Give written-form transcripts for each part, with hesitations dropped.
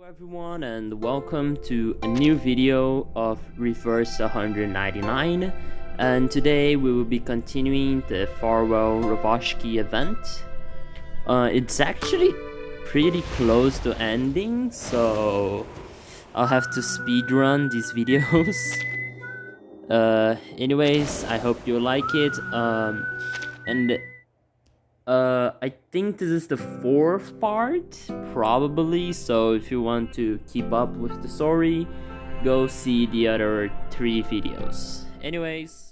everyone, and welcome to a new video of Reverse 199, and today we will be continuing the Farewell Ravashki event. It's actually pretty close to ending, so I'll have to speedrun these videos. Anyways, I hope you like it, I think this is the fourth part, probably, so if you want to keep up with the story, go see the other 3 videos. Anyways.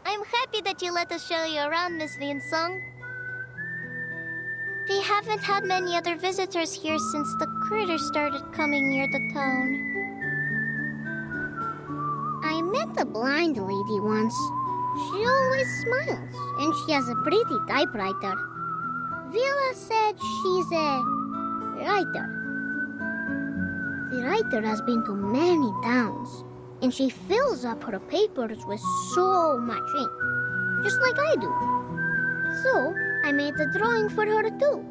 I'm happy that you let us show you around, Miss Vinsong. We haven't had many other visitors here since the critters started coming near the town. I met a blind lady once. She always smiles, and she has a pretty typewriter. Vila said she's a writer. The writer has been to many towns, and she fills up her papers with so much ink, just like I do. So, I made a drawing for her too.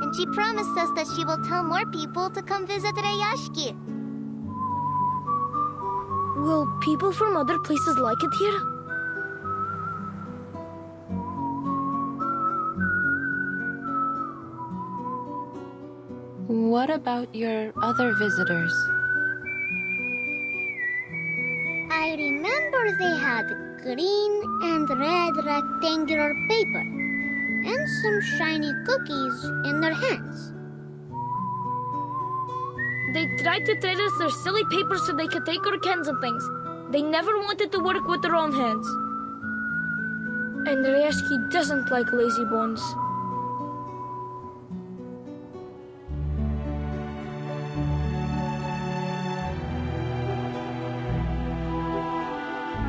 And she promised us that she will tell more people to come visit Rayashki. Will people from other places like it here? What about your other visitors? I remember they had green and red rectangular paper and some shiny cookies in their hands. They tried to trade us their silly papers so they could take our cans and things. They never wanted to work with their own hands. And Ryashki doesn't like lazy bones.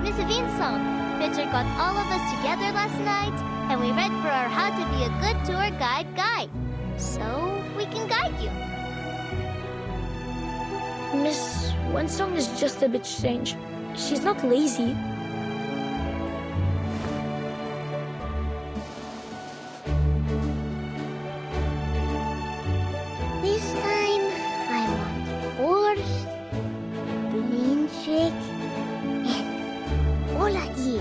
Miss Vinsong, Pitcher got all of us together last night, and we read for our How to Be a Good Tour Guide. So we can guide you. Miss Winsong is just a bit strange. She's not lazy. This time, I want borscht, blintschik, and oladji.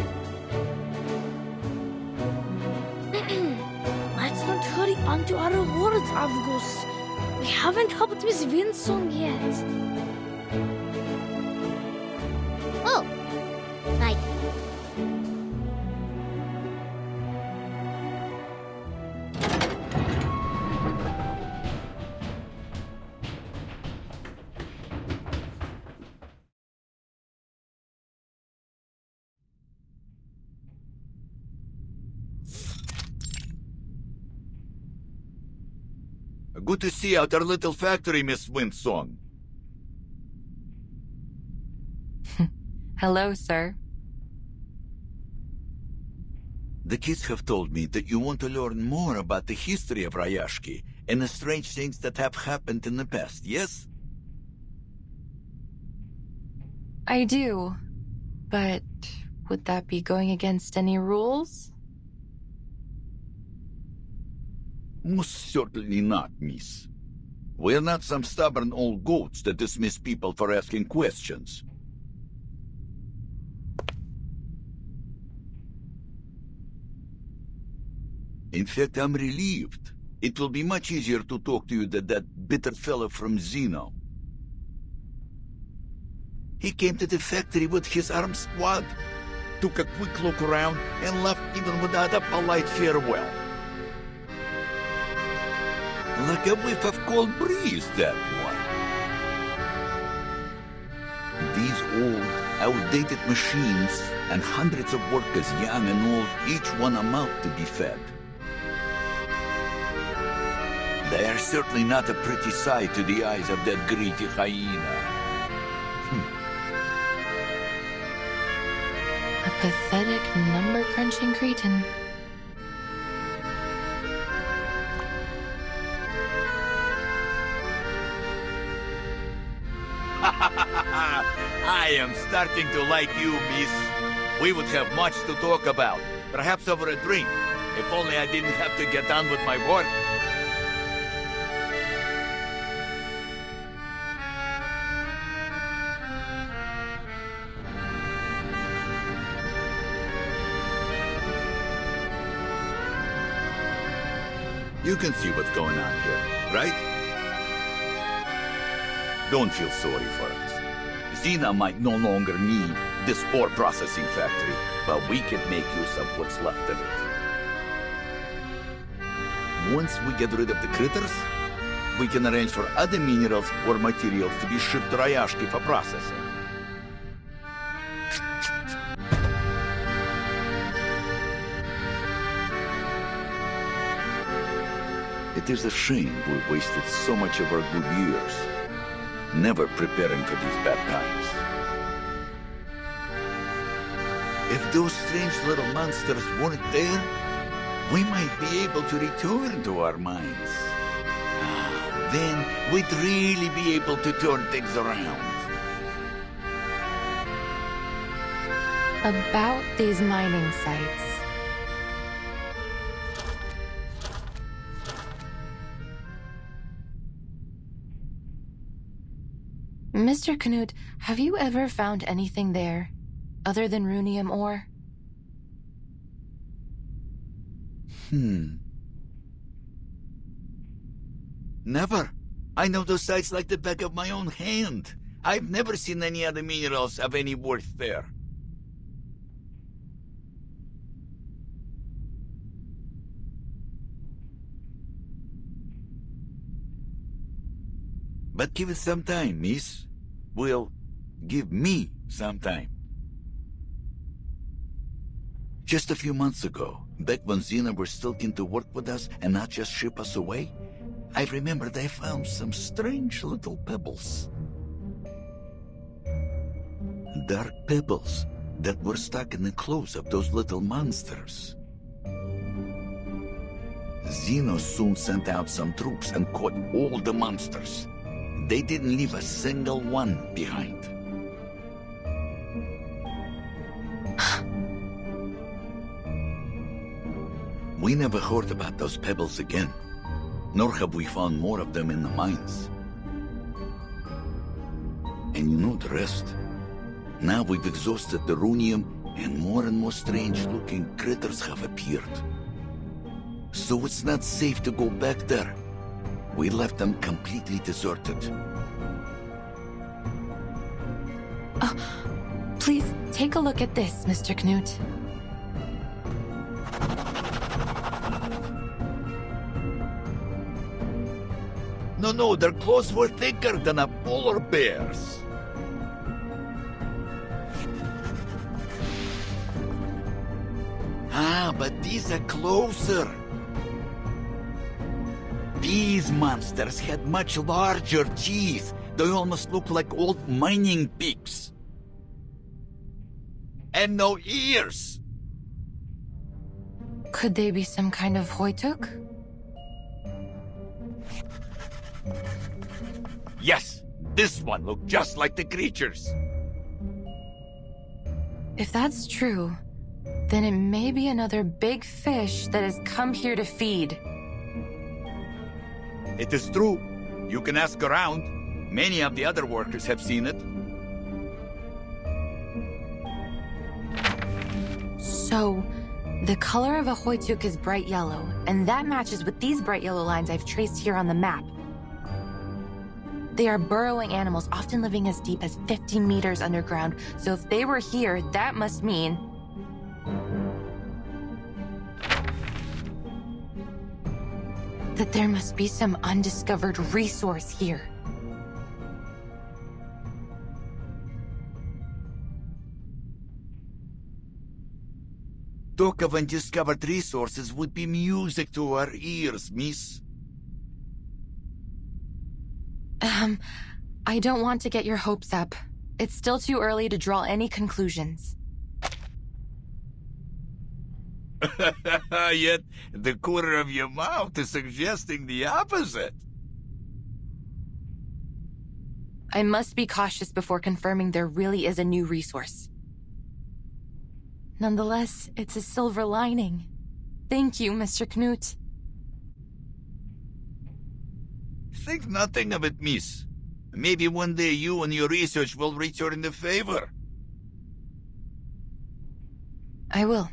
Let's not hurry on to our rewards, Avgus. We haven't helped Miss Winsong yet. Oh, right. Good to see you at our little factory, Miss Winsong. Hello, sir. The kids have told me that you want to learn more about the history of Rayashki and the strange things that have happened in the past, yes? I do. But would that be going against any rules? Most certainly not, miss. We're not some stubborn old goats that dismiss people for asking questions. In fact, I'm relieved. It will be much easier to talk to you than that bitter fellow from ZENO. He came to the factory with his armed squad, took a quick look around, and left even without a polite farewell. Like a whiff of cold breeze, that one. These old, outdated machines and hundreds of workers, young and old, each one a mouth to be fed. They are certainly not a pretty sight to the eyes of that greedy hyena. A pathetic number-crunching cretin. I am starting to like you, miss. We would have much to talk about, perhaps over a drink. If only I didn't have to get on with my work. You can see what's going on here, right? Don't feel sorry for us. ZENO might no longer need this ore processing factory, but we can make use of what's left of it. Once we get rid of the critters, we can arrange for other minerals or materials to be shipped to AHHH for processing. It is a shame we wasted so much of our good years, never preparing for these bad times. If those strange little monsters weren't there, we might be able to return to our mines. Then we'd really be able to turn things around. About these mining sites. Mr. Knut, have you ever found anything there, other than runium ore? Never. I know those sites like the back of my own hand. I've never seen any other minerals of any worth there. But give it some time, miss. Well, give me some time. Just a few months ago, back when ZENO were still keen to work with us and not just ship us away, I remember they found some strange little pebbles. Dark pebbles that were stuck in the clothes of those little monsters. ZENO soon sent out some troops and caught all the monsters. They didn't leave a single one behind. We never heard about those pebbles again, nor have we found more of them in the mines. And you know the rest. Now we've exhausted the runium, and more strange-looking critters have appeared. So it's not safe to go back there. We left them completely deserted. Please, take a look at this, Mr. Knut. No, their clothes were thicker than a polar bear's. But these are closer. These monsters had much larger teeth. They almost look like old mining picks. And no ears. Could they be some kind of hoituk? Yes, this one looked just like the creatures. If that's true, then it may be another big fish that has come here to feed. It is true. You can ask around. Many of the other workers have seen it. So, the color of a hoituk is bright yellow, and that matches with these bright yellow lines I've traced here on the map. They are burrowing animals, often living as deep as 50 meters underground, so if they were here, that must mean... that there must be some undiscovered resource here. Talk of undiscovered resources would be music to our ears, miss. I don't want to get your hopes up. It's still too early to draw any conclusions. Yet, the corner of your mouth is suggesting the opposite. I must be cautious before confirming there really is a new resource. Nonetheless, it's a silver lining. Thank you, Mr. Knut. Think nothing of it, miss. Maybe one day you and your research will return the favor. I will,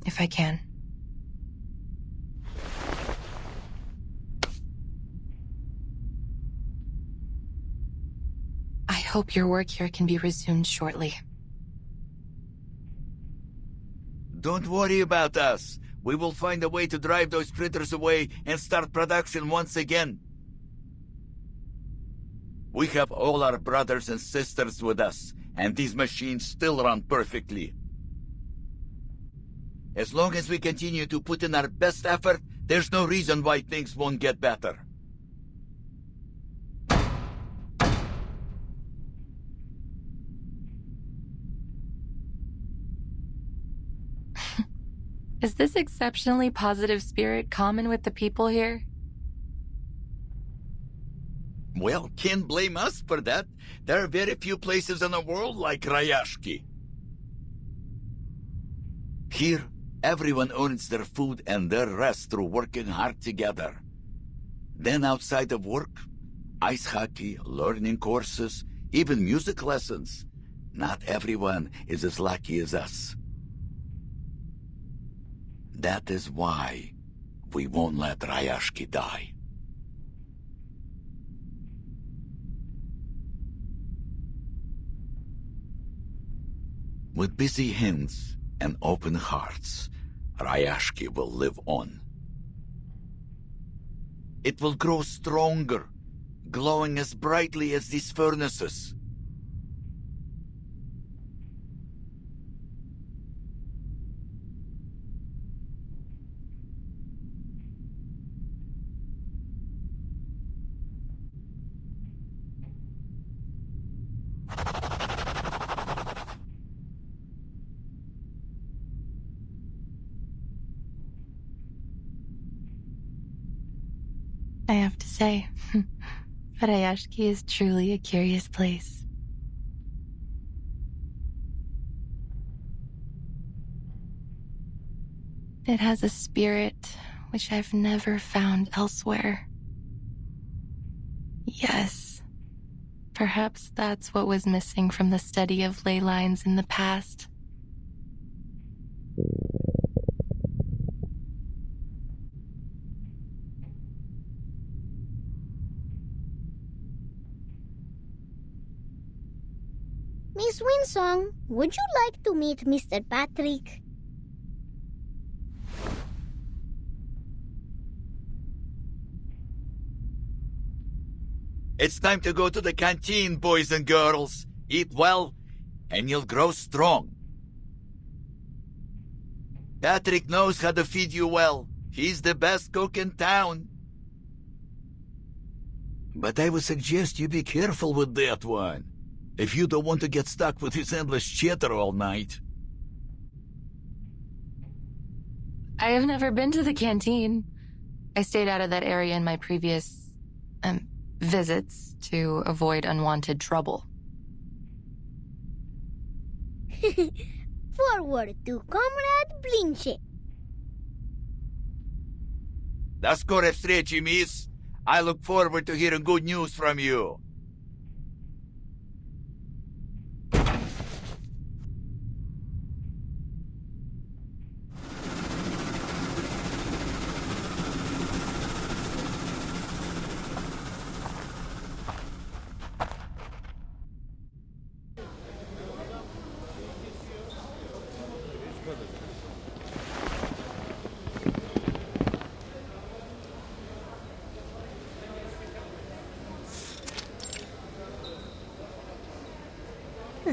if I can. I hope your work here can be resumed shortly. Don't worry about us. We will find a way to drive those critters away and start production once again. We have all our brothers and sisters with us, and these machines still run perfectly. As long as we continue to put in our best effort, there's no reason why things won't get better. Is this exceptionally positive spirit common with the people here? Well, can't blame us for that. There are very few places in the world like Rayashki. Here, everyone earns their food and their rest through working hard together. Then outside of work, ice hockey, learning courses, even music lessons. Not everyone is as lucky as us. That is why we won't let Rayashki die. With busy hands and open hearts, Rayashki will live on. It will grow stronger, glowing as brightly as these furnaces. I have to say, Rayashki is truly a curious place. It has a spirit which I've never found elsewhere. Yes, perhaps that's what was missing from the study of ley lines in the past. Miss Winsong, would you like to meet Mr. Patrick? It's time to go to the canteen, boys and girls. Eat well, and you'll grow strong. Patrick knows how to feed you well. He's the best cook in town. But I would suggest you be careful with that one, if you don't want to get stuck with his endless chatter all night. I have never been to the canteen. I stayed out of that area in my previous, visits to avoid unwanted trouble. Forward to Comrade Blinche. That's correct, stretchy, miss. I look forward to hearing good news from you.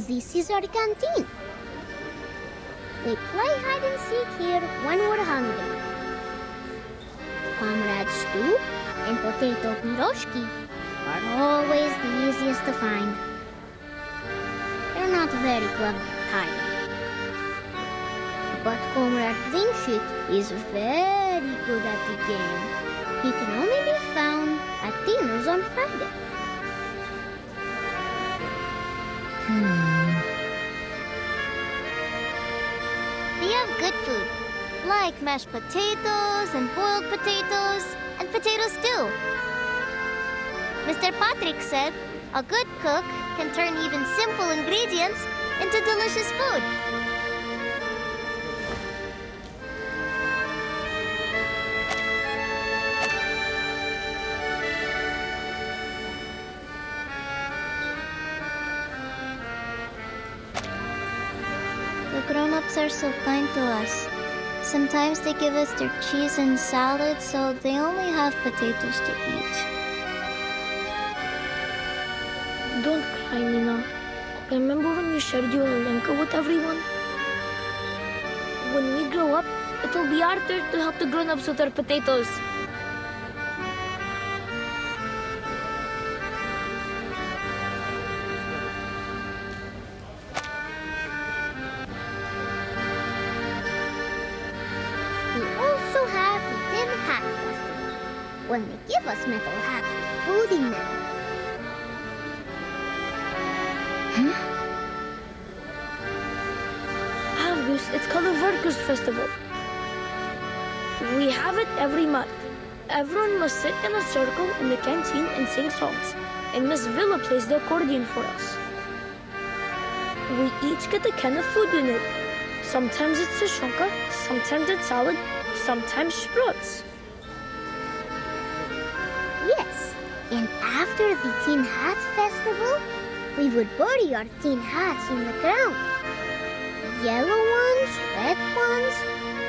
This is our canteen. We play hide and seek here when we're hungry. Comrade stew and potato piroshki are always the easiest to find. They're not very clever at hiding. But Comrade Zinchik is very good at the game. He can only be found at dinners on Friday. They have good food, like mashed potatoes and boiled potatoes and potato stew. Mr. Patrick said a good cook can turn even simple ingredients into delicious food. The grown-ups are so kind to us. Sometimes they give us their cheese and salad, so they only have potatoes to eat. Don't cry, Nina. Remember when you shared your Lenka with everyone? When we grow up, it'll be our turn to help the grown-ups with their potatoes. We also have the Tin Hat Festival, when they give us metal hats with food in them. August, it's called the Workers' Festival. We have it every month. Everyone must sit in a circle in the canteen and sing songs, and Miss Villa plays the accordion for us. We each get a can of food in it. Sometimes it's tushonka, sometimes it's salad, sometimes sprouts. Yes, and after the Tin Hat Festival, we would bury our tin hats in the ground. Yellow ones, red ones,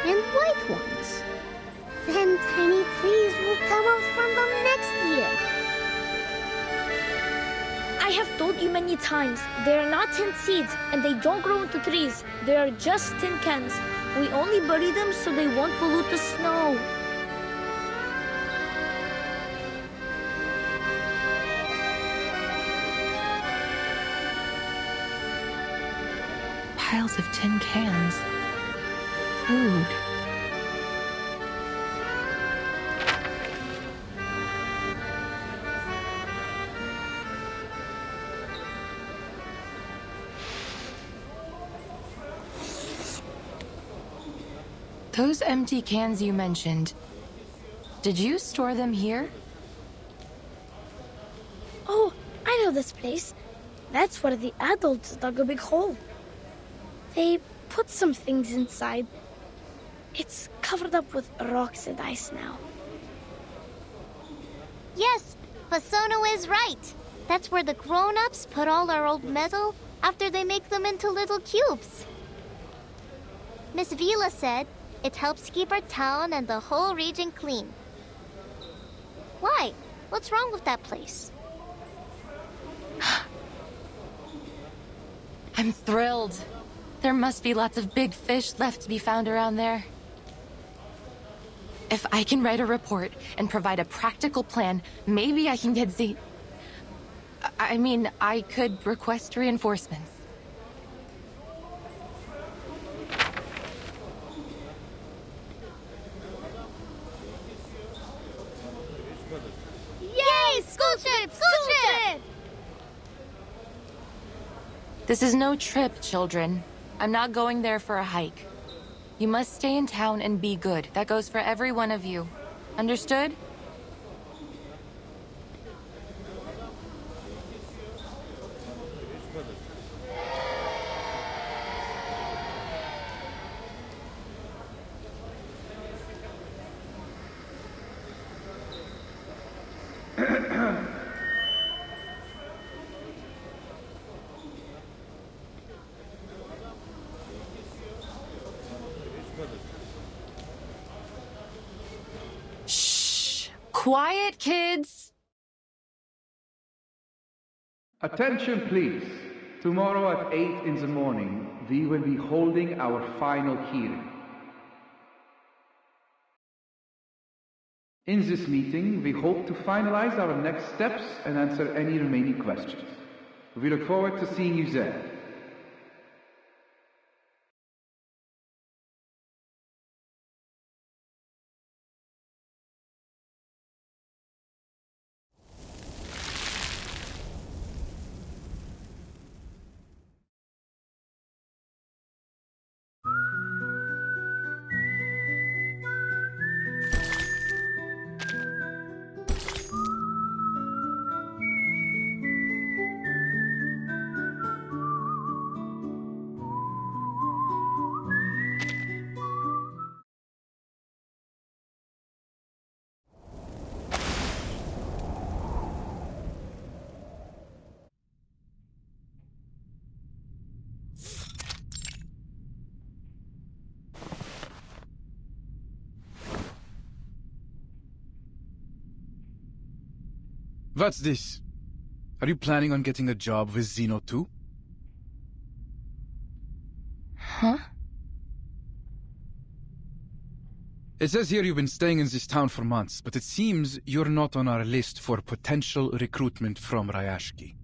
and white ones. Then tiny trees will come out from them next year. I have told you many times, they are not tin seeds and they don't grow into trees. They are just tin cans. We only bury them so they won't pollute the snow. Piles of tin cans. Food. Those empty cans you mentioned, did you store them here? Oh, I know this place. That's where the adults dug a big hole. They put some things inside. It's covered up with rocks and ice now. Yes, Pasono is right. That's where the grown-ups put all our old metal after they make them into little cubes. Miss Vila said it helps keep our town and the whole region clean. Why? What's wrong with that place? I'm thrilled. There must be lots of big fish left to be found around there. If I can write a report and provide a practical plan, maybe I can get I could request reinforcements. Yay! School trip! School trip! This is no trip, children. I'm not going there for a hike. You must stay in town and be good. That goes for every one of you. Understood? Shh! Quiet, kids! Attention, please. Tomorrow at 8 in the morning, we will be holding our final hearing. In this meeting, we hope to finalize our next steps and answer any remaining questions. We look forward to seeing you there. What's this? Are you planning on getting a job with ZENO too? Huh? It says here you've been staying in this town for months, but it seems you're not on our list for potential recruitment from AHHH.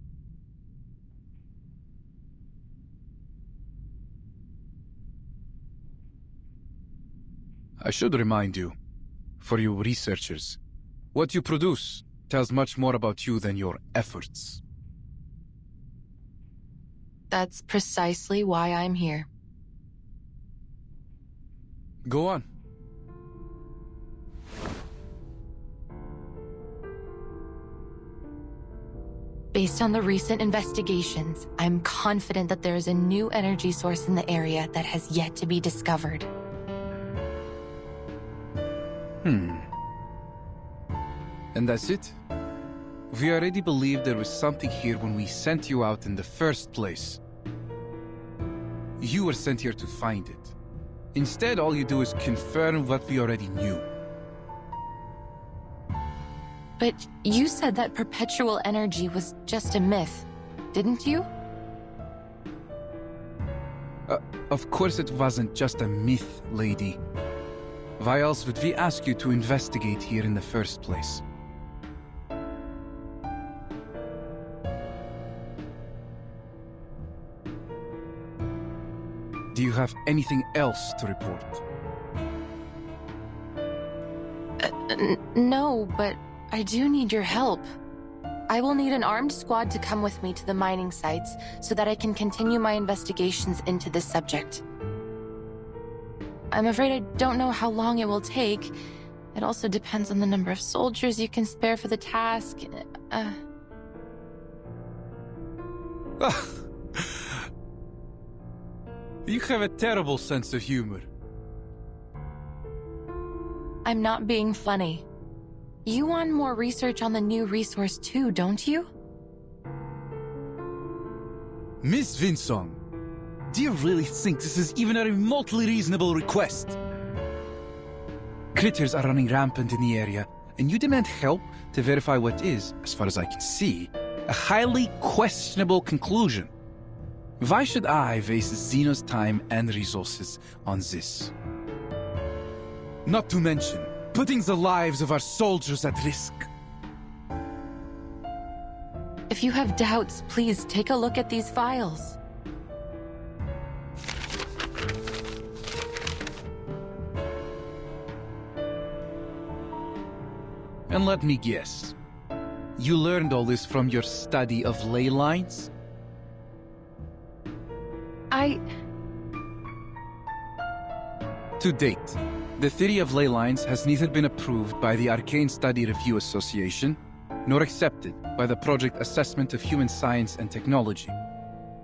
I should remind you, for you researchers, what you produce tells much more about you than your efforts. That's precisely why I'm here. Go on. Based on the recent investigations, I'm confident that there is a new energy source in the area that has yet to be discovered. And that's it? We already believed there was something here when we sent you out in the first place. You were sent here to find it. Instead, all you do is confirm what we already knew. But you said that perpetual energy was just a myth, didn't you? Of course it wasn't just a myth, lady. Why else would we ask you to investigate here in the first place? Do you have anything else to report? No, but I do need your help. I will need an armed squad to come with me to the mining sites so that I can continue my investigations into this subject. I'm afraid I don't know how long it will take. It also depends on the number of soldiers you can spare for the task. You have a terrible sense of humor. I'm not being funny. You want more research on the new resource too, don't you? Miss Vinsong, do you really think this is even a remotely reasonable request? Critters are running rampant in the area, and you demand help to verify what is, as far as I can see, a highly questionable conclusion. Why should I waste Zeno's time and resources on this? Not to mention, putting the lives of our soldiers at risk. If you have doubts, please take a look at these files. And let me guess, you learned all this from your study of ley lines? To date, the theory of ley lines has neither been approved by the Arcane Study Review Association, nor accepted by the Project Assessment of Human Science and Technology.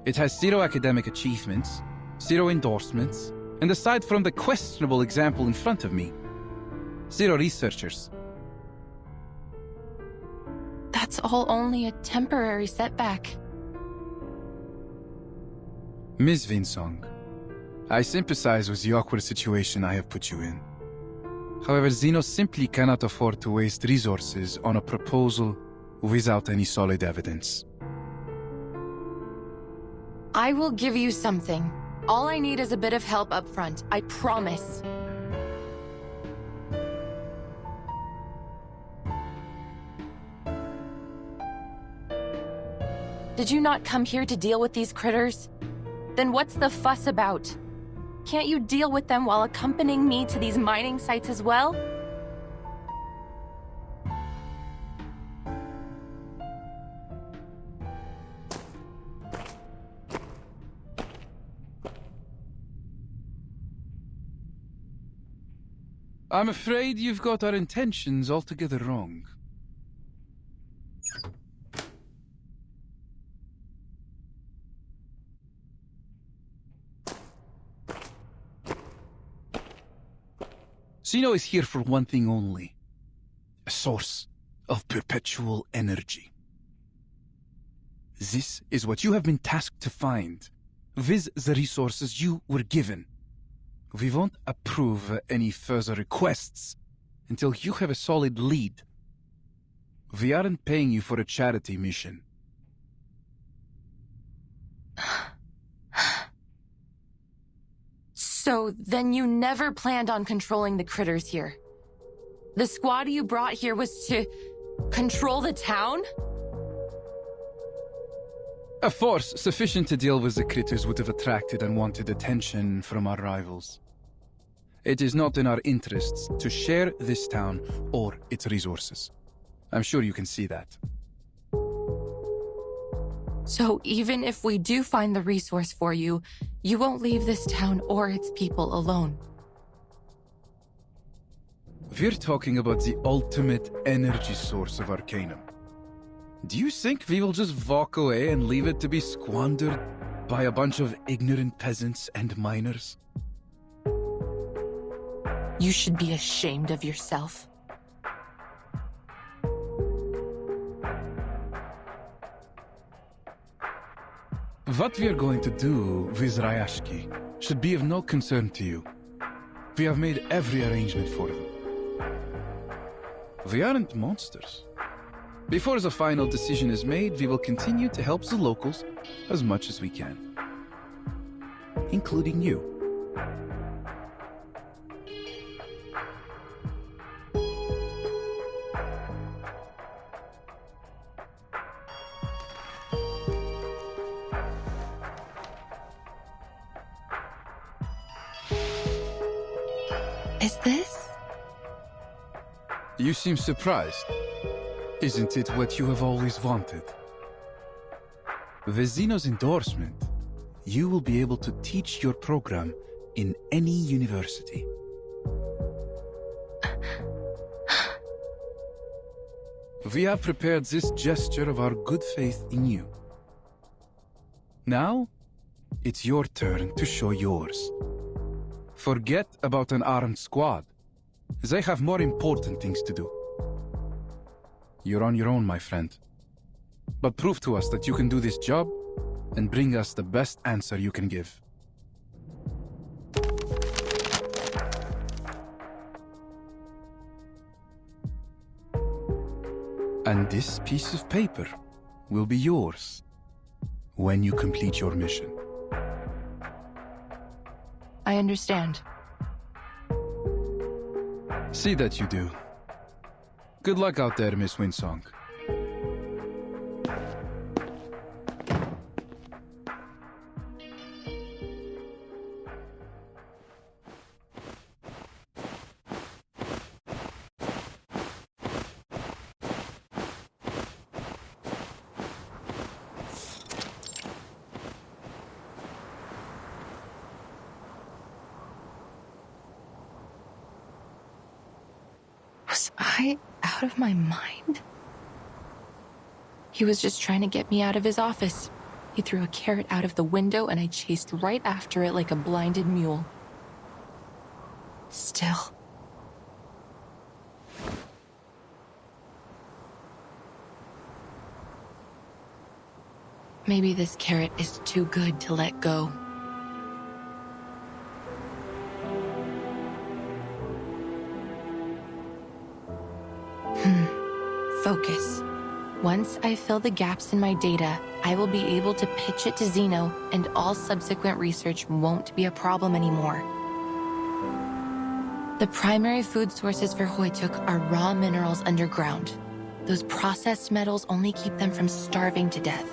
It has zero academic achievements, zero endorsements, and aside from the questionable example in front of me, zero researchers. That's all only a temporary setback. Ms. Vinsong, I sympathize with the awkward situation I have put you in. However, ZENO simply cannot afford to waste resources on a proposal without any solid evidence. I will give you something. All I need is a bit of help up front, I promise. Did you not come here to deal with these critters? Then what's the fuss about? Can't you deal with them while accompanying me to these mining sites as well? I'm afraid you've got our intentions altogether wrong. ZENO is here for one thing only. A source of perpetual energy. This is what you have been tasked to find, viz the resources you were given. We won't approve any further requests until you have a solid lead. We aren't paying you for a charity mission. So then you never planned on controlling the critters here? The squad you brought here was to control the town? A force sufficient to deal with the critters would have attracted unwanted attention from our rivals. It is not in our interests to share this town or its resources. I'm sure you can see that. So even if we do find the resource for you, you won't leave this town or its people alone. We're talking about the ultimate energy source of Arcanum. Do you think we will just walk away and leave it to be squandered by a bunch of ignorant peasants and miners? You should be ashamed of yourself. What we are going to do with Ryashki should be of no concern to you. We have made every arrangement for them. We aren't monsters. Before the final decision is made, we will continue to help the locals as much as we can. Including you. Is this? You seem surprised. Isn't it what you have always wanted? With ZENO's endorsement, you will be able to teach your program in any university. We have prepared this gesture of our good faith in you. Now, it's your turn to show yours. Forget about an armed squad. They have more important things to do. You're on your own, my friend. But prove to us that you can do this job and bring us the best answer you can give. And this piece of paper will be yours when you complete your mission. I understand. See that you do. Good luck out there, Miss Winsong. Was I out of my mind? He was just trying to get me out of his office. He threw a carrot out of the window and I chased right after it like a blinded mule. Still. Maybe this carrot is too good to let go. Focus. Once I fill the gaps in my data, I will be able to pitch it to ZENO, and all subsequent research won't be a problem anymore. The primary food sources for Hoytuk are raw minerals underground. Those processed metals only keep them from starving to death.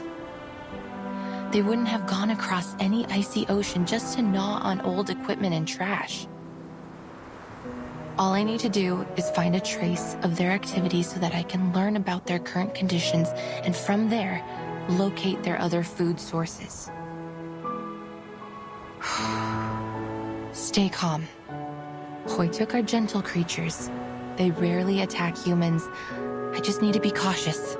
They wouldn't have gone across any icy ocean just to gnaw on old equipment and trash. All I need to do is find a trace of their activity so that I can learn about their current conditions and from there, locate their other food sources. Stay calm. Hoytuk are gentle creatures. They rarely attack humans. I just need to be cautious.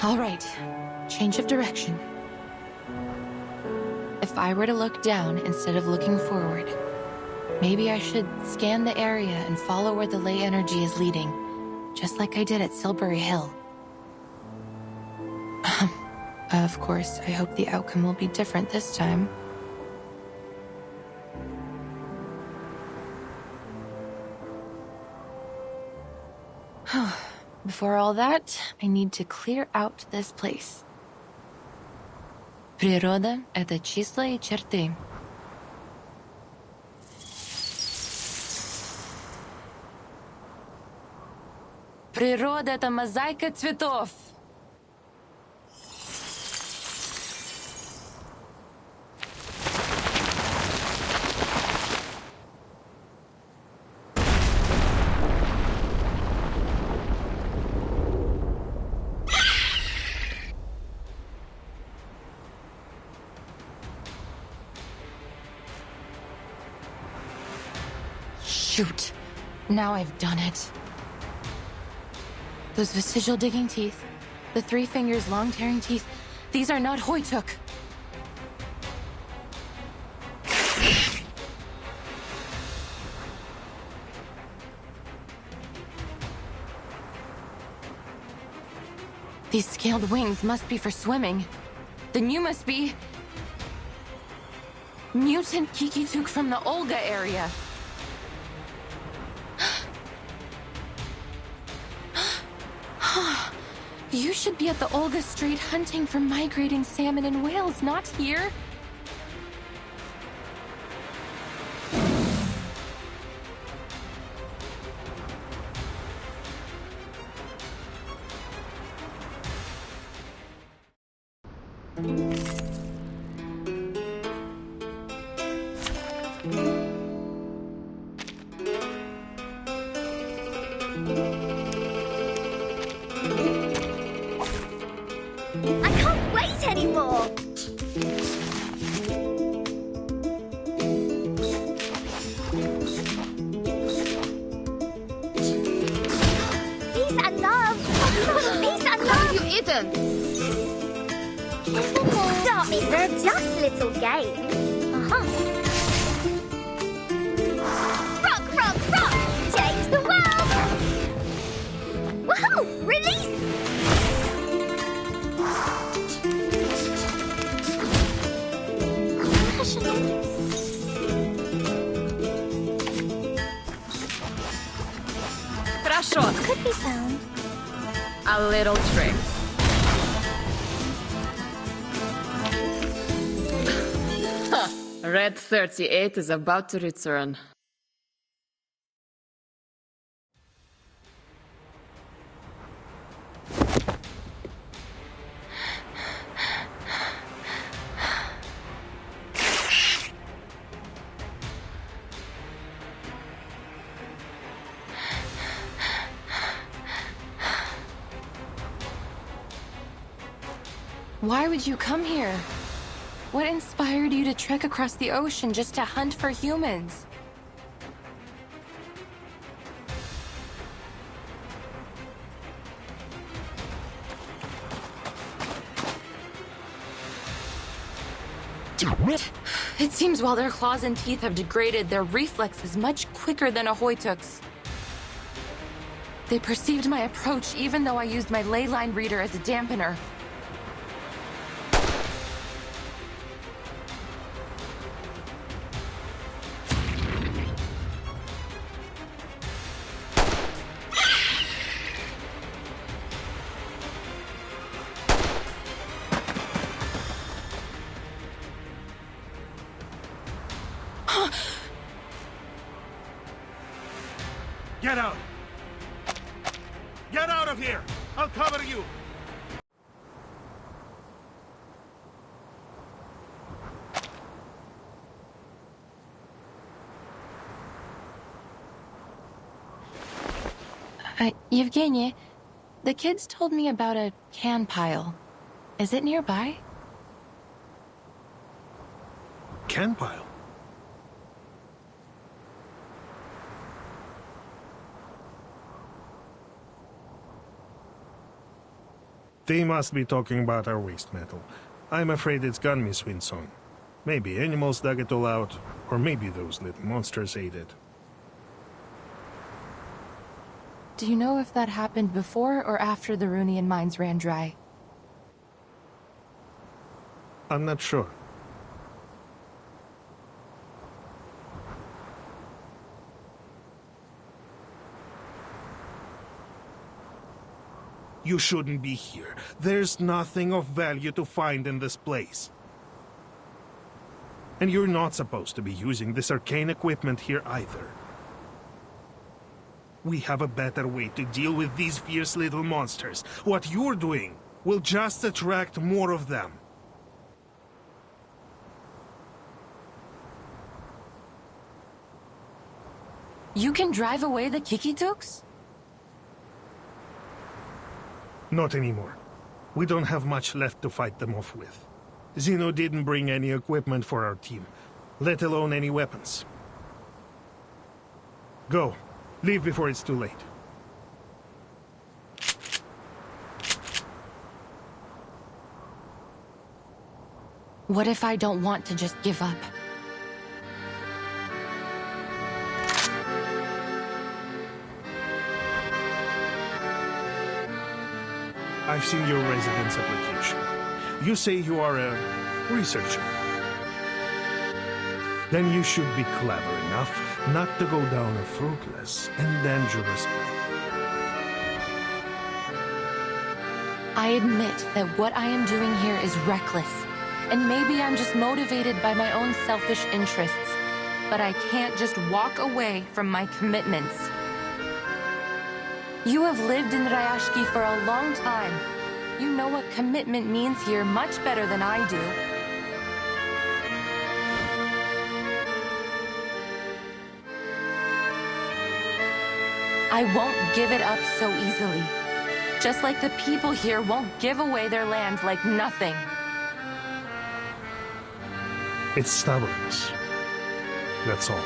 All right, change of direction. If I were to look down instead of looking forward, maybe I should scan the area and follow where the ley energy is leading, just like I did at Silbury Hill. Of course, I hope the outcome will be different this time. Before all that, I need to clear out this place. Природа — это числа и черты. Природа — это мозаика цветов. Shoot. Now I've done it. Those vestigial digging teeth, the 3 fingers long tearing teeth, these are not Hoytuk. These scaled wings must be for swimming. Then you must be... Mutant Kikituk from the Olga area. You should be at the Olga Strait hunting for migrating salmon and whales, not here. I can't wait anymore! Peace and love! Peace and love! What have you eaten? Stop it, they're just little games. Rock, rock, rock! Change the world! Woohoo! Release! Хорошо. Could be found. A little trick. Red 38 is about to return. Why would you come here? What inspired you to trek across the ocean just to hunt for humans? It seems while their claws and teeth have degraded, their reflex is much quicker than a Hoytuk's. They perceived my approach even though I used my ley line reader as a dampener. Get out! Get out of here! I'll cover you! Yevgeny, the kids told me about a can pile. Is it nearby? Can pile? They must be talking about our waste metal. I'm afraid it's gone, Miss Winson. Maybe animals dug it all out, or maybe those little monsters ate it. Do you know if that happened before or after the Runian mines ran dry? I'm not sure. You shouldn't be here. There's nothing of value to find in this place. And you're not supposed to be using this arcane equipment here either. We have a better way to deal with these fierce little monsters. What you're doing will just attract more of them. You can drive away the Kikituks? Not anymore. We don't have much left to fight them off with. ZENO didn't bring any equipment for our team, let alone any weapons. Go. Leave before it's too late. What if I don't want to just give up? I've seen your residence application. You say you are a researcher. Then you should be clever enough not to go down a fruitless and dangerous path. I admit that what I am doing here is reckless, and maybe I'm just motivated by my own selfish interests, but I can't just walk away from my commitments. You have lived in Ryashki for a long time. You know what commitment means here much better than I do. I won't give it up so easily. Just like the people here won't give away their land like nothing. It's stubbornness. That's all.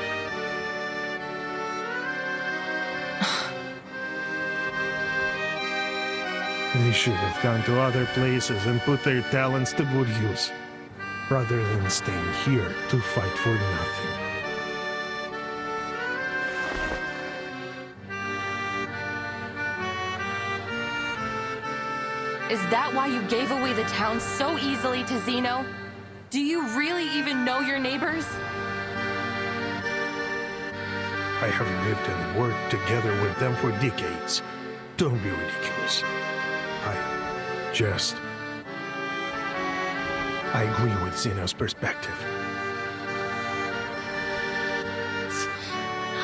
They should have gone to other places and put their talents to good use, rather than staying here to fight for nothing. Is that why you gave away the town so easily to ZENO? Do you really even know your neighbors? I have lived and worked together with them for decades. Don't be ridiculous. I agree with Zeno's perspective.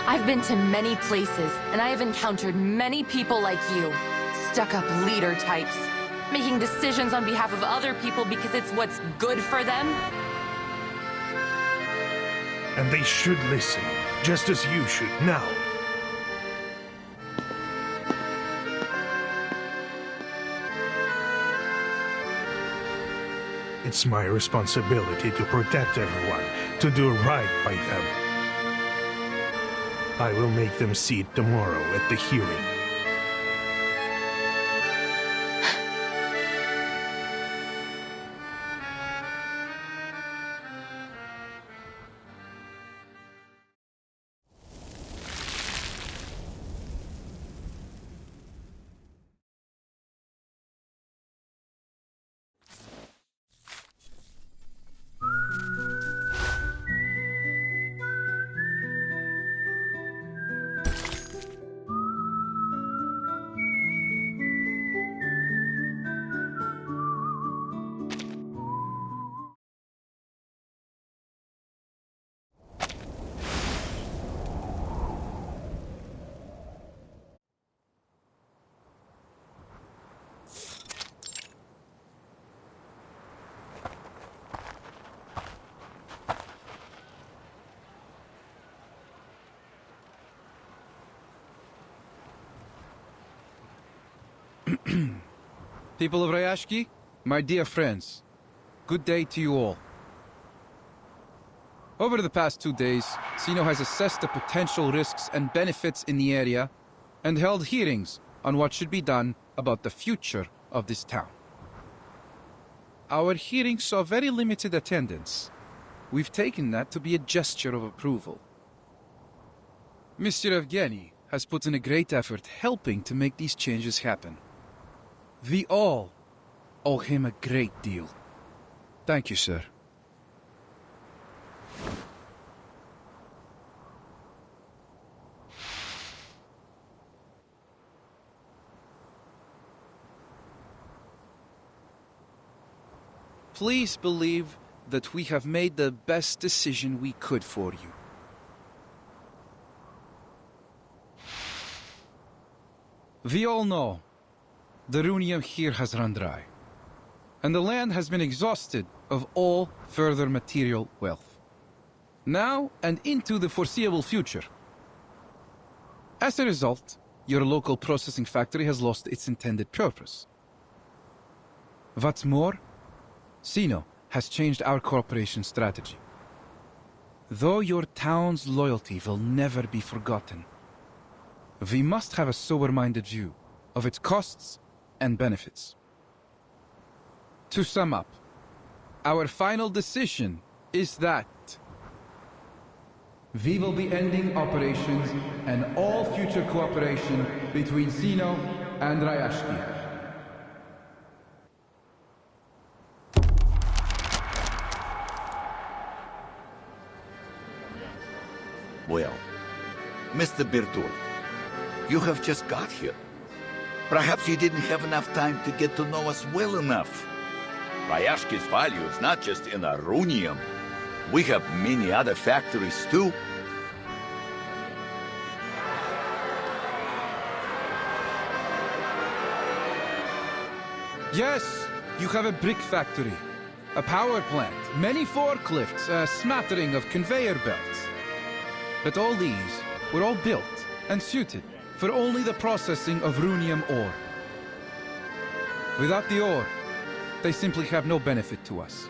I've been to many places, and I have encountered many people like you. Stuck-up leader types, making decisions on behalf of other people because it's what's good for them. And they should listen, just as you should now. It's my responsibility to protect everyone, to do right by them. I will make them see it tomorrow at the hearing. People of Ryashki, my dear friends, good day to you all. Over the past 2 days, ZENO has assessed the potential risks and benefits in the area and held hearings on what should be done about the future of this town. Our hearings saw very limited attendance. We've taken that to be a gesture of approval. Mr. Evgeny has put in a great effort helping to make these changes happen. We all owe him a great deal. Thank you, sir. Please believe that we have made the best decision we could for you. We all know the runium here has run dry, and the land has been exhausted of all further material wealth, now and into the foreseeable future. As a result, your local processing factory has lost its intended purpose. What's more, ZENO has changed our cooperation strategy. Though your town's loyalty will never be forgotten, we must have a sober-minded view of its costs and benefits. To sum up, our final decision is that we will be ending operations and all future cooperation between ZENO and Ryashki. Well, Mr. Bertolt, you have just got here. Perhaps you didn't have enough time to get to know us well enough. Ryashki's value is not just in our runium. We have many other factories too. Yes, you have a brick factory, a power plant, many forklifts, a smattering of conveyor belts. But all these were all built and suited for only the processing of runium ore. Without the ore, they simply have no benefit to us.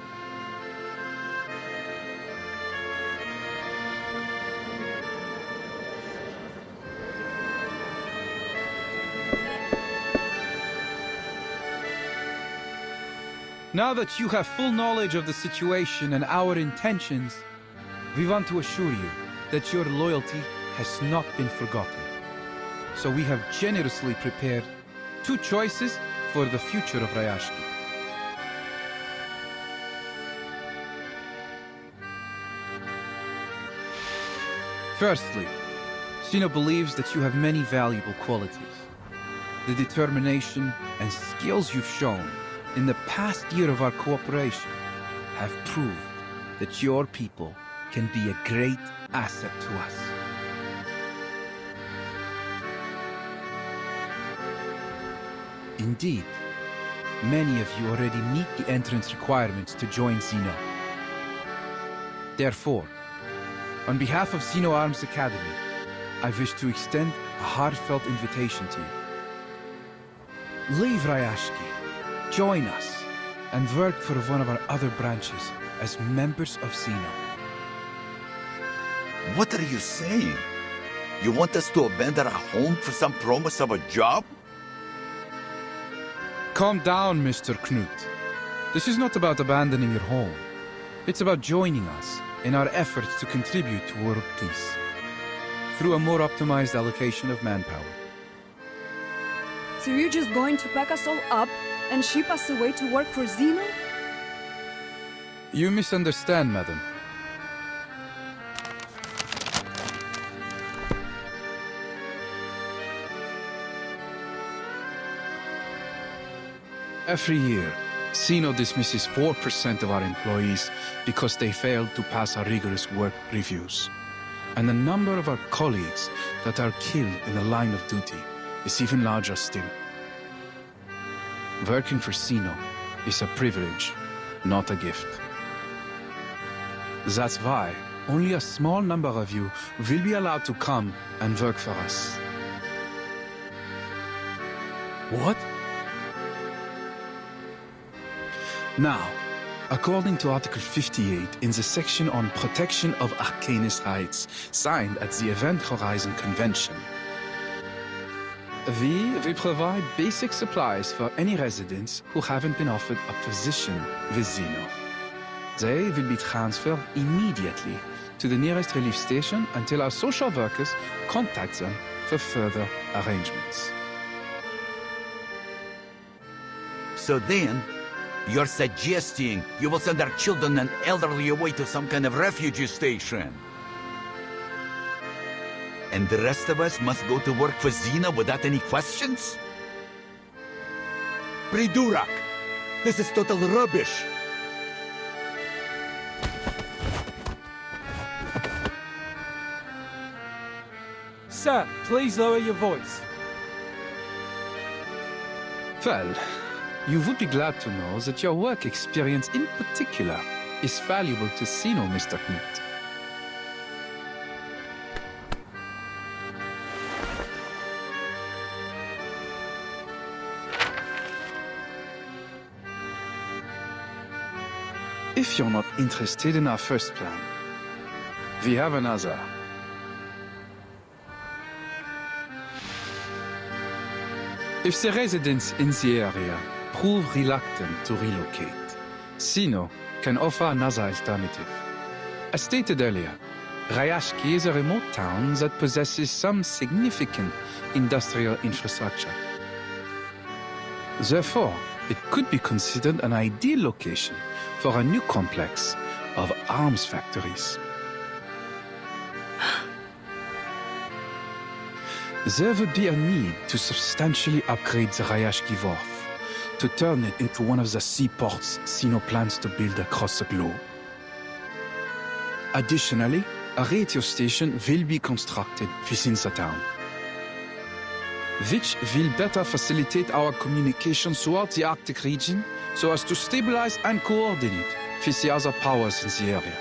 Now that you have full knowledge of the situation and our intentions, we want to assure you that your loyalty has not been forgotten. So we have generously prepared 2 choices for the future of Ryashki. Firstly, ZENO believes that you have many valuable qualities. The determination and skills you've shown in the past year of our cooperation have proved that your people can be a great asset to us. Indeed, many of you already meet the entrance requirements to join ZENO. Therefore, on behalf of ZENO Arms Academy, I wish to extend a heartfelt invitation to you. Leave Ryashki, join us, and work for one of our other branches as members of ZENO. What are you saying? You want us to abandon our home for some promise of a job? Calm down, Mr. Knut. This is not about abandoning your home. It's about joining us in our efforts to contribute to world peace through a more optimized allocation of manpower. So you're just going to pack us all up and ship us away to work for ZENO? You misunderstand, madam. Every year, ZENO dismisses 4% of our employees because they failed to pass our rigorous work reviews. And the number of our colleagues that are killed in the line of duty is even larger still. Working for ZENO is a privilege, not a gift. That's why only a small number of you will be allowed to come and work for us. What? Now, according to Article 58 in the section on protection of Arcanist rights, signed at the Event Horizon Convention, we provide basic supplies for any residents who haven't been offered a position with ZENO. They will be transferred immediately to the nearest relief station until our social workers contact them for further arrangements. So then, you're suggesting you will send our children and elderly away to some kind of refugee station? And the rest of us must go to work for ZENO without any questions? Pridurak! This is total rubbish! Sir, please lower your voice. Well, you would be glad to know that your work experience in particular is valuable to ZENO, Mr. Knut. If you're not interested in our first plan, we have another. If the residents in the area prove reluctant to relocate, ZENO can offer another alternative. As stated earlier, Rayashki is a remote town that possesses some significant industrial infrastructure. Therefore, it could be considered an ideal location for a new complex of arms factories. There would be a need to substantially upgrade the Rayashki Wharf to turn it into one of the seaports ZENO plans to build across the globe. Additionally, a radio station will be constructed within the town, which will better facilitate our communication throughout the Arctic region so as to stabilize and coordinate with the other powers in the area.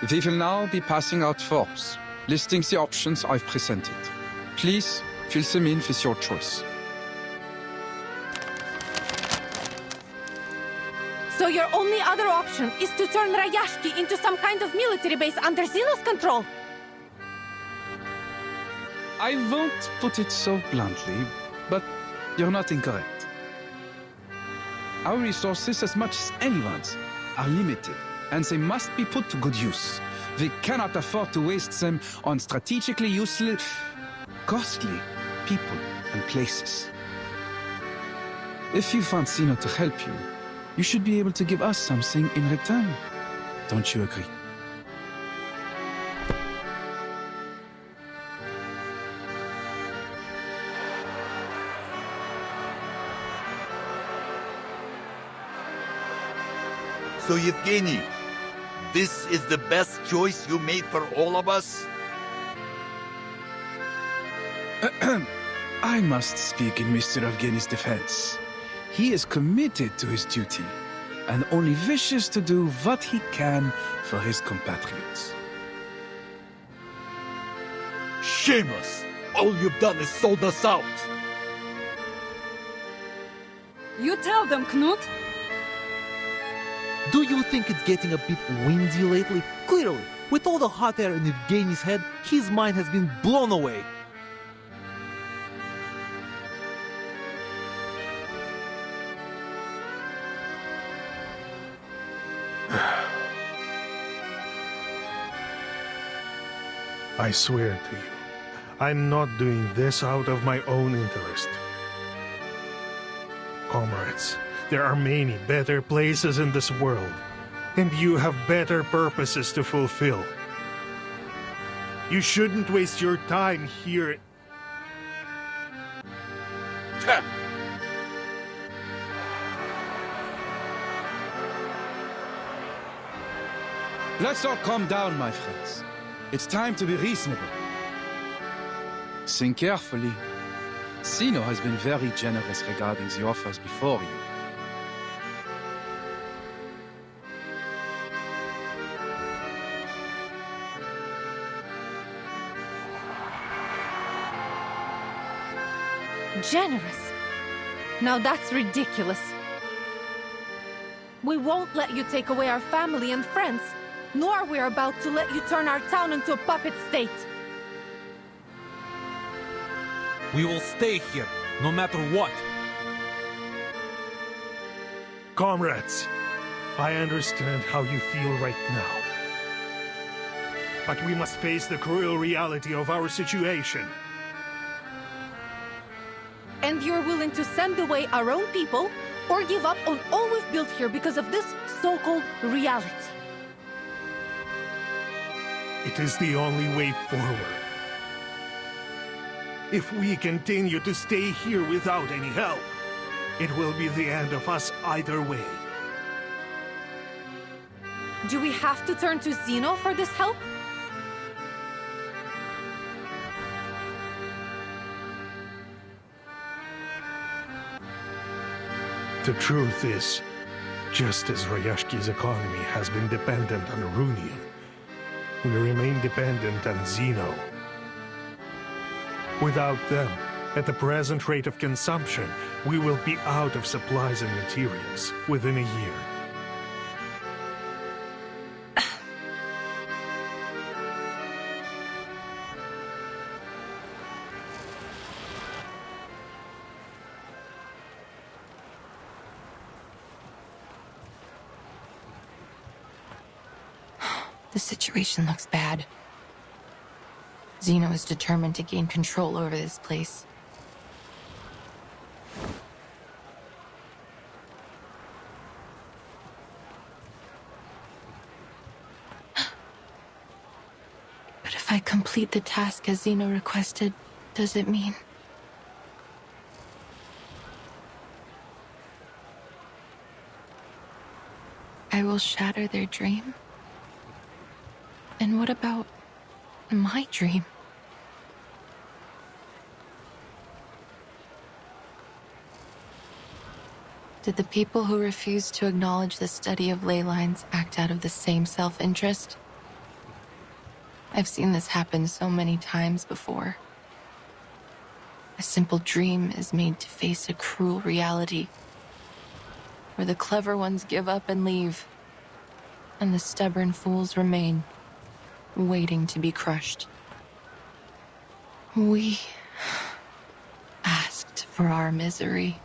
We will now be passing out forms, listing the options I've presented. Please fill them in with your choice. So your only other option is to turn Rayashki into some kind of military base under ZENO's control? I won't put it so bluntly, but you're not incorrect. Our resources, as much as anyone's, are limited, and they must be put to good use. We cannot afford to waste them on strategically useless, costly people and places. If you want ZENO to help you, you should be able to give us something in return. Don't you agree? So Yevgeny, this is the best choice you made for all of us? I must speak in Mr. Evgeny's defense. He is committed to his duty and only wishes to do what he can for his compatriots. Shameless! All you've done is sold us out! You tell them, Knut. Do you think it's getting a bit windy lately? Clearly, with all the hot air in Evgeny's head, his mind has been blown away. I swear to you, I'm not doing this out of my own interest. Comrades, there are many better places in this world, and you have better purposes to fulfill. You shouldn't waste your time here. Let's all calm down, my friends. It's time to be reasonable. Think carefully. ZENO has been very generous regarding the offers before you. Generous. Now that's ridiculous. We won't let you take away our family and friends, nor we're about to let you turn our town into a puppet state. We will stay here, no matter what. Comrades, I understand how you feel right now. But we must face the cruel reality of our situation. And you're willing to send away our own people, or give up on all we've built here because of this so-called reality? It is the only way forward. If we continue to stay here without any help, it will be the end of us either way. Do we have to turn to ZENO for this help? The truth is, just as Ryashki's economy has been dependent on Runium, we remain dependent on ZENO. Without them, at the present rate of consumption, we will be out of supplies and materials within a year. The situation looks bad. ZENO is determined to gain control over this place. But if I complete the task as ZENO requested, does it mean... I will shatter their dream? And what about my dream? Did the people who refused to acknowledge the study of ley lines act out of the same self-interest? I've seen this happen so many times before. A simple dream is made to face a cruel reality, where the clever ones give up and leave, and the stubborn fools remain, waiting to be crushed. We asked for our misery.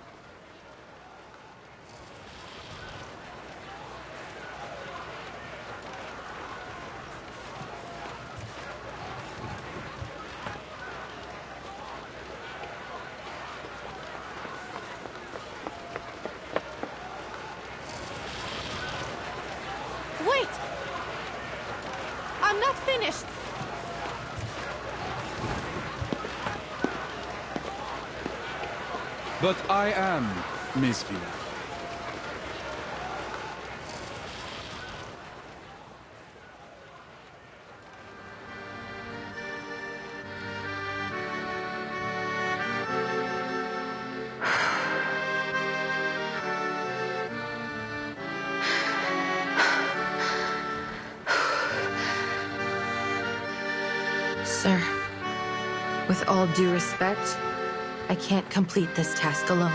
Wait! I'm not finished! But I am, Miss Villa. Sir, with all due respect, I can't complete this task alone.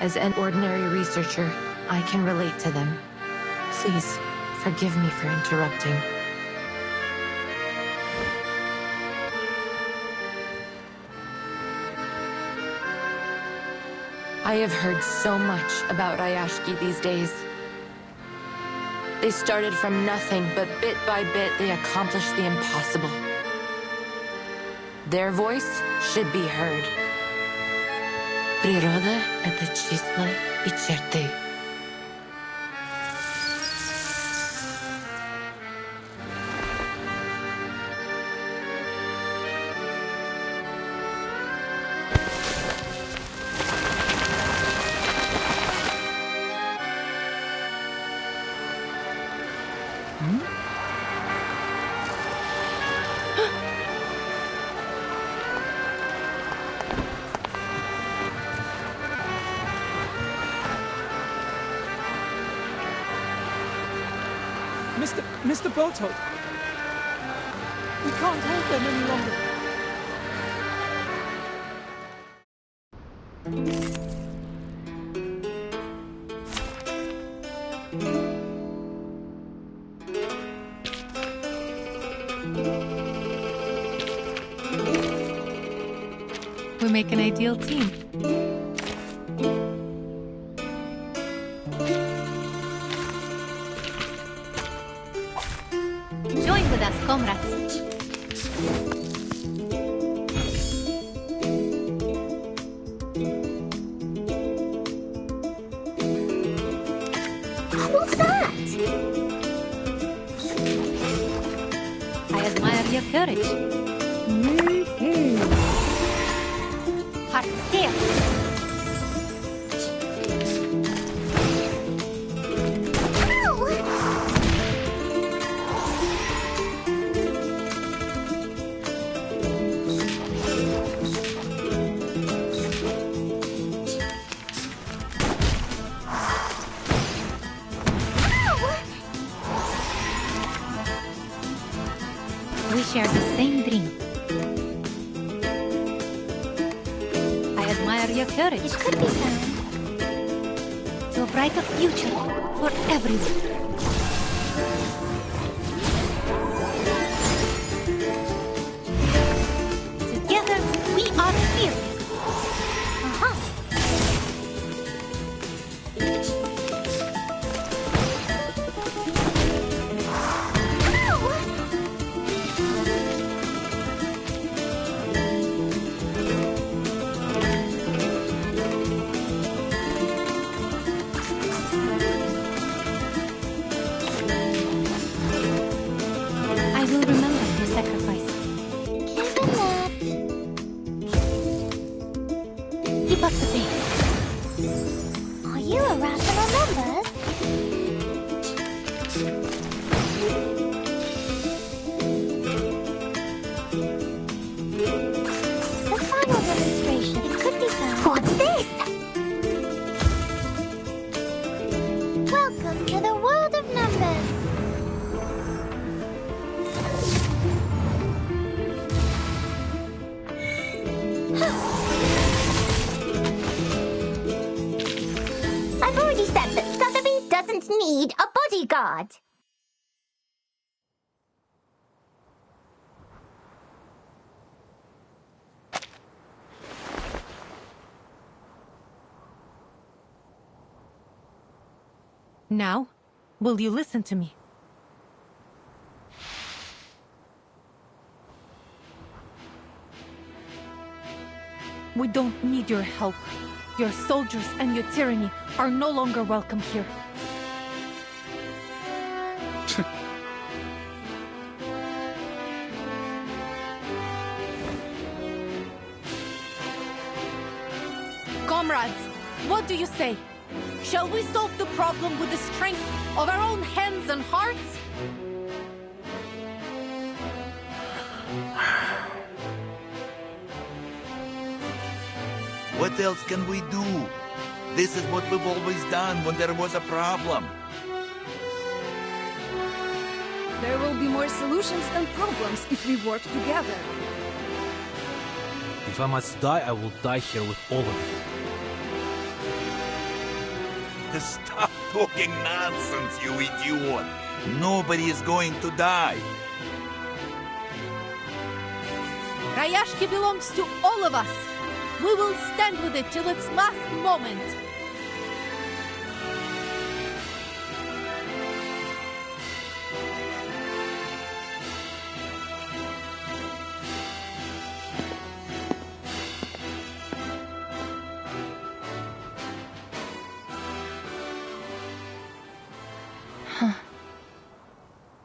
As an ordinary researcher, I can relate to them. Please, forgive me for interrupting. I have heard so much about Ryashki these days. They started from nothing, but bit by bit they accomplished the impossible. Their voice should be heard. Природа — это числа и черты. Mr. Boathook! We can't hold them any longer. make an ideal team. Join with us, comrades. Who's that? I admire your courage. Heart still. We share the same dream. I admire your courage. It could be found. To a brighter future for everyone. Together, we are fearless. I will remember your sacrifice. Given that. Keep up the pace. Are you a rational number? The final demonstration. It could be found. What's this? Welcome to the world of numbers. I've already said that Sotheby doesn't need a bodyguard. Now, will you listen to me? We don't need your help. Your soldiers and your tyranny are no longer welcome here. Comrades, what do you say? Shall we solve the problem with the strength of our own hands and hearts? What else can we do? This is what we've always done when there was a problem. There will be more solutions than problems if we work together. If I must die, I will die here with all of you. Stop talking nonsense, you idiot! Nobody is going to die. Rayashki belongs to all of us. We will stand with it till its last moment.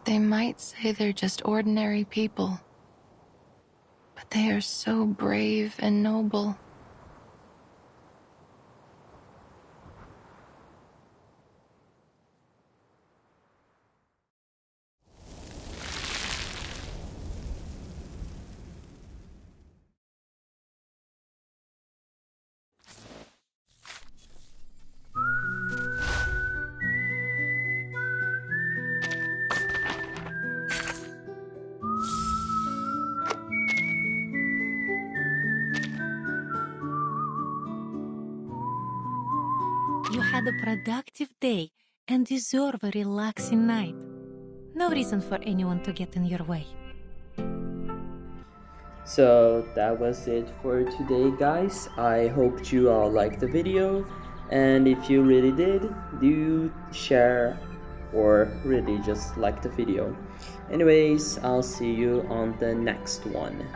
They might say they're just ordinary people, but they are so brave and noble. You had a productive day and deserve a relaxing night. No reason for anyone to get in your way. So that was it for today, guys. I hope you all liked the video, and if you really did, do share or really just like the video. Anyways, I'll see you on the next one.